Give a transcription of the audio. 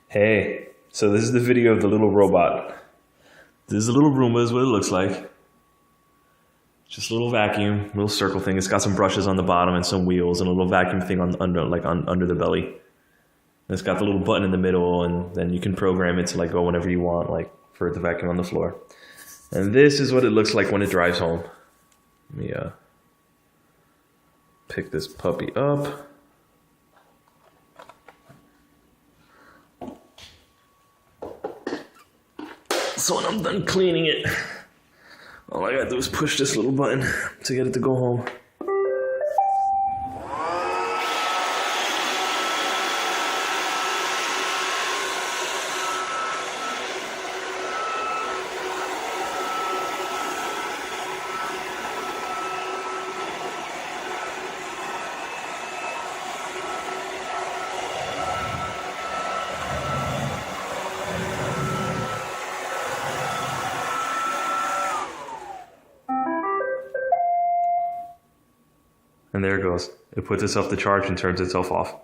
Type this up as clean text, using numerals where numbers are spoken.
Hey, so this is the video of the little robot. This is a little Roomba is what it looks like. Just a little vacuum, little circle thing. It's got some brushes on the bottom and some wheels and a little vacuum thing on under the belly. And it's got the little button in the middle, and then you can program it to like go whenever you want, like for it to vacuum on the floor. And this is what it looks like when it drives home. Let me pick this puppy up. So when I'm done cleaning it, all I gotta do is push this little button to get it to go home. And there it goes. It puts itself to charge and turns itself off.